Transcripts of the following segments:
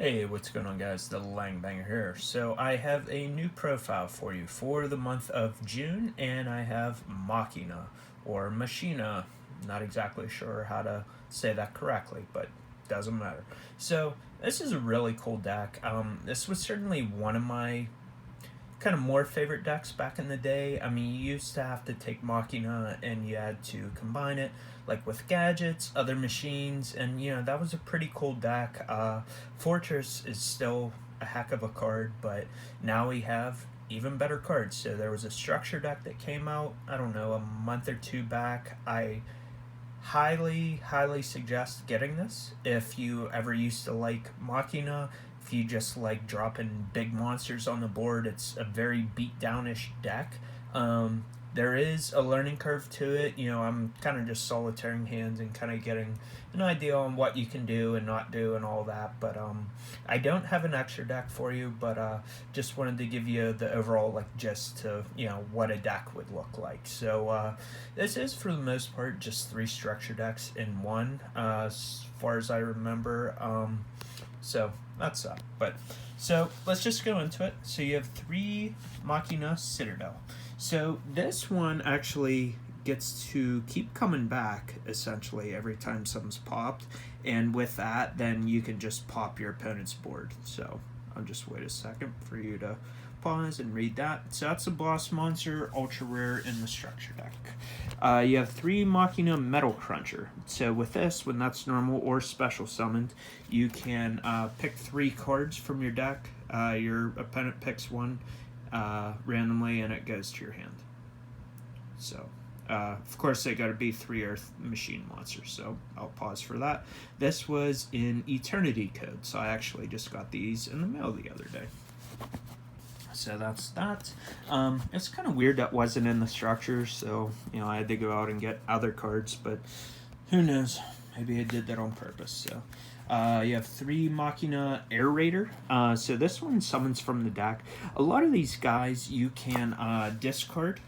Hey, what's going on, guys? The Langbanger here. So I have a new profile for you for the month of June, and I have Machina or Machina. Not exactly sure how to say that correctly, but doesn't matter. So this is a really cool deck. This was certainly one of my kind of more favorite decks back in the day. I mean, you used to have to take Machina and you had to combine it like with gadgets, other machines, and that was a pretty cool deck. Fortress is still a heck of a card, but now we have even better cards. So there was a structure deck that came out, I don't know, a month or two back. I highly suggest getting this if you ever used to like Machina. If you just like dropping big monsters on the board, it's a very beatdownish deck. There is a learning curve to it. I'm kind of just solitaring hands and kind of getting an idea on what you can do and not do and all that. But I don't have an extra deck for you, but just wanted to give you the overall like gist to what a deck would look like. So this is for the most part just 3 structure decks in one, as far as I remember. So that's up. But so let's just go into it. So you have 3 Machina Citadel. So this one actually gets to keep coming back essentially every time something's popped, and with that then you can just pop your opponent's board. So I'll just wait a second for you to pause and read that. So that's a boss monster, ultra rare in the structure deck. You have 3 Machina Metal Cruncher. So with this, when that's normal or special summoned, you can pick 3 cards from your deck. Your opponent picks one randomly and it goes to your hand. So of course they got to be 3 Earth Machine monsters, so I'll pause for that. This was in Eternity Code, so I actually just got these in the mail the other day. So that's that. It's kind of weird that wasn't in the structure, so I had to go out and get other cards, but who knows, maybe I did that on purpose. So you have 3 Machina Air Raider. So this one summons from the deck. A lot of these guys you can discard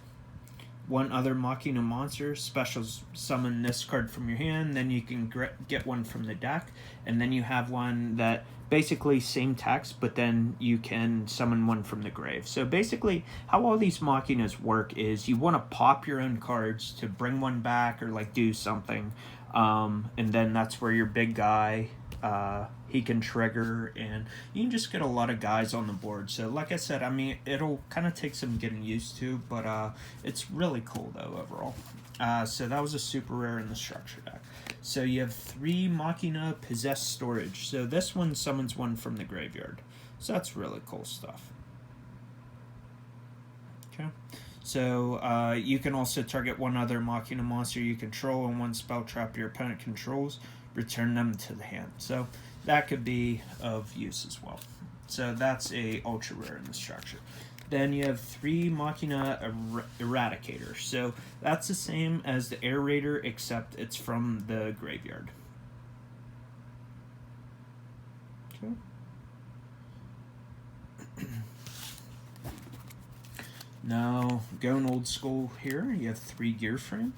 one other Machina monster, special summon this card from your hand, then you can get one from the deck, and then you have one that basically same text, but then you can summon one from the grave. So basically how all these Machinas work is you want to pop your own cards to bring one back or like do something, and then that's where your big guy, he can trigger, and you can just get a lot of guys on the board. So like I said, I mean, it'll kind of take some getting used to, but it's really cool though overall. So that was a super rare in the structure deck. So you have 3 Machina Possessed Storage. So this one summons one from the graveyard. So that's really cool stuff. Okay. So you can also target one other Machina monster you control and one spell trap your opponent controls, return them to the hand. So that could be of use as well. So that's a ultra rare in the structure. Then you have 3 Machina Eradicator. So that's the same as the Air Raider, except it's from the graveyard. Okay. Now, going old school here, you have 3 Gear Frame.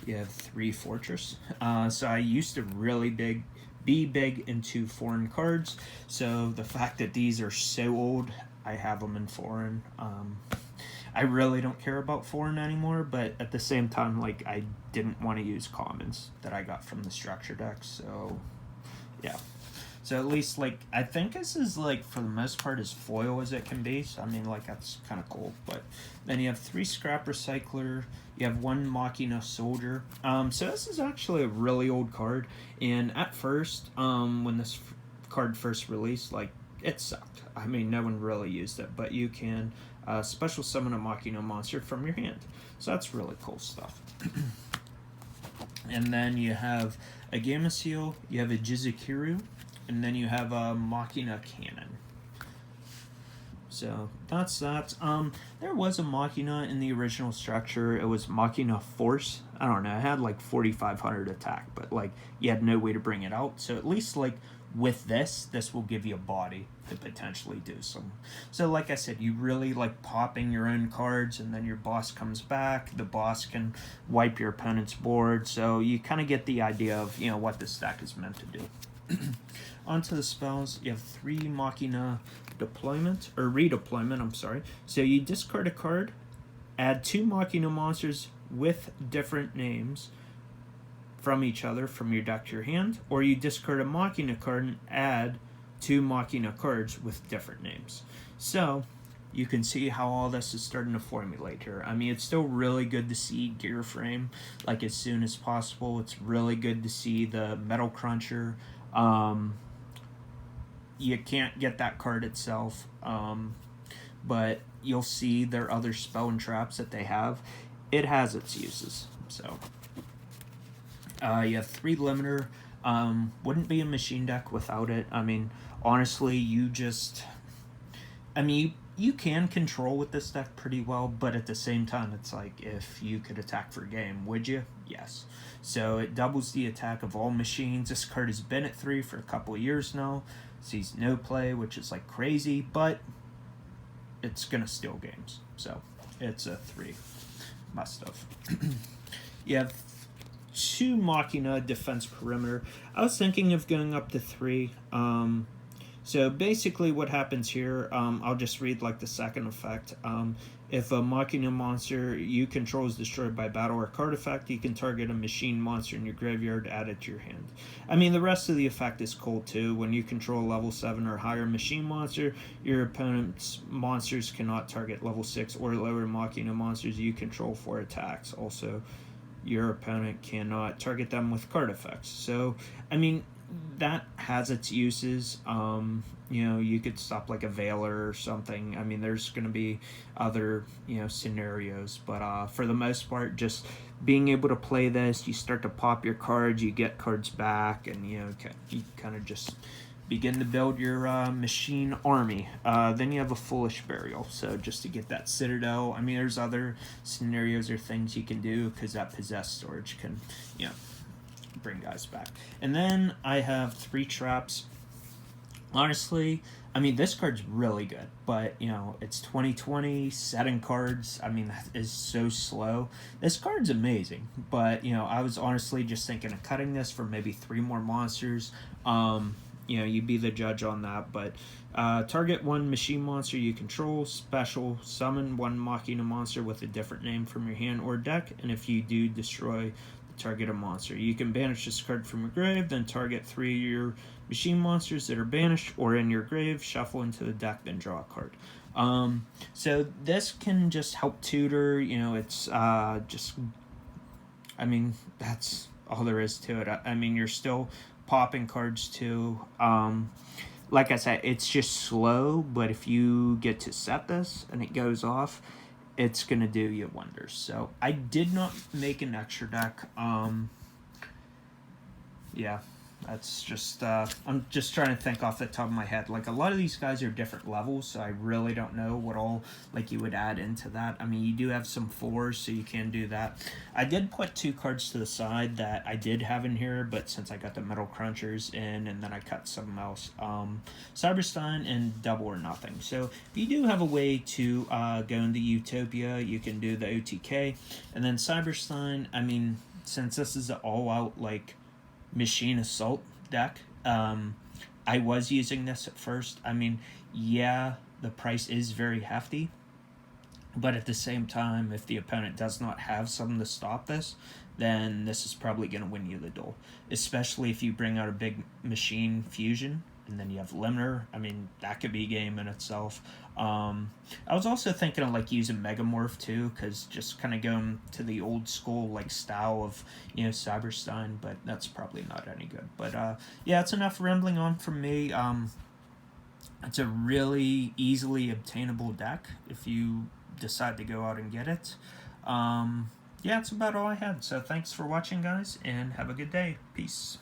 You have 3 Fortress. So I used to really be big into foreign cards. So the fact that these are so old, I have them in foreign. I really don't care about foreign anymore, but at the same time, like, I didn't want to use commons that I got from the structure deck, so yeah. So at least, like, I think this is, like, for the most part, as foil as it can be. So, I mean, like, that's kind of cool. But then you have 3 Scrap Recycler. You have 1 Machina Soldier. So this is actually a really old card. And at first, when this card first released, like, it sucked. I mean, no one really used it. But you can special summon a Machina monster from your hand. So that's really cool stuff. And then you have a Gamma Seal. You have a Jizukiru. And then you have a Machina Cannon. So that's that. There was a Machina in the original structure. It was Machina Force. I don't know. It had like 4,500 attack, but like you had no way to bring it out. So at least like with this will give you a body to potentially do some. So like I said, you really like popping your own cards, and then your boss comes back. The boss can wipe your opponent's board. So you kind of get the idea of what this deck is meant to do. onto the spells, you have 3 Machina deployment, or redeployment, I'm sorry. So you discard a card, add 2 Machina monsters with different names from each other from your deck to your hand, or you discard a Machina card and add 2 Machina cards with different names. So you can see how all this is starting to formulate here. I mean, it's still really good to see Gear Frame like as soon as possible. It's really good to see the Metal Cruncher. You can't get that card itself, but you'll see their other spell and traps that they have. It has its uses. So you have 3 limiter. Wouldn't be a machine deck without it. I mean, honestly, you can control with this deck pretty well, but at the same time, it's like, if you could attack for game, would you? Yes. So it doubles the attack of all machines. This card has been at 3 for a couple of years now. Sees no play, which is like crazy, but it's gonna steal games. So it's a 3. Must have. You have 2 Machina defense perimeter. I was thinking of going up to 3. So basically what happens here, I'll just read like the second effect. If a Machina monster you control is destroyed by battle or card effect, you can target a machine monster in your graveyard, add it to your hand. I mean, the rest of the effect is cool too. When you control a level 7 or higher machine monster, your opponent's monsters cannot target level 6 or lower Machina monsters you control for attacks. Also, your opponent cannot target them with card effects. So, I mean, that has its uses. You could stop like a Veiler or something. I mean, there's going to be other, scenarios. But for the most part, just being able to play this, you start to pop your cards, you get cards back, and, you kind of just begin to build your machine army. Then you have a Foolish Burial, so just to get that Citadel. I mean, there's other scenarios or things you can do, because that Possessed storage can, bring guys back. And then I have 3 traps. Honestly, I mean, this card's really good, but, it's 2020, setting cards, I mean, that is so slow. This card's amazing, but, I was honestly just thinking of cutting this for maybe 3 more monsters. You be the judge on that, but target 1 machine monster you control, special summon 1 Machina monster with a different name from your hand or deck, and if you do, destroy the target a monster. You can banish this card from your grave, then target 3 of your machine monsters that are banished or in your grave, shuffle into the deck, then draw a card. So this can just help tutor, it's just, I mean, that's all there is to it. I mean, you're still popping cards too. Like I said, it's just slow, but if you get to set this and it goes off, it's gonna do you wonders. So I did not make an extra deck. Yeah, that's just I'm just trying to think off the top of my head. Like, a lot of these guys are different levels, so I really don't know what all like you would add into that. I mean, you do have some 4s, so you can do that. I did put 2 cards to the side that I did have in here, but since I got the Metal Crunchers in, and then I cut something else, Cyberstein and Double or Nothing. So if you do have a way to go into Utopia, you can do the OTK, and then Cyberstein. I mean, since this is an all-out like machine assault deck, I was using this at first. I mean, yeah, the price is very hefty, but at the same time, if the opponent does not have something to stop this, then this is probably going to win you the duel, especially if you bring out a big machine fusion and then you have Limner. I mean, that could be a game in itself. I was also thinking of like using Megamorph too, because just kind of going to the old school like style of Cyberstein, but that's probably not any good. But yeah, it's enough rambling on from me. It's a really easily obtainable deck if you decide to go out and get it. Yeah, that's about all I had. So thanks for watching, guys, and have a good day. Peace.